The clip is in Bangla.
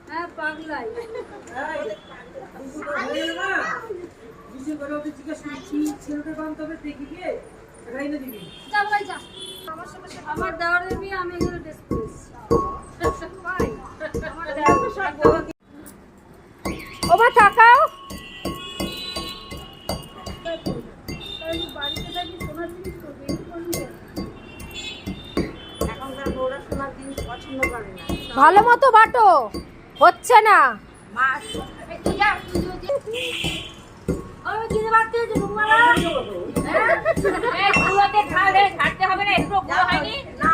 হ্যাঁ পাগলাই আমার দেওয়ারের বিয়ে আমি এগুলো ডিসপ্লেস ও মা তাকাও বাড়িতে থাকি সোনার জিনিস করবে এখনকার বউরা সোনার জিনিস পছন্দ করে না। ভালো মতো বাটো হচ্ছে না মাছ ছাড়তে হবে না, একটু গুঁড়ো হয়নি না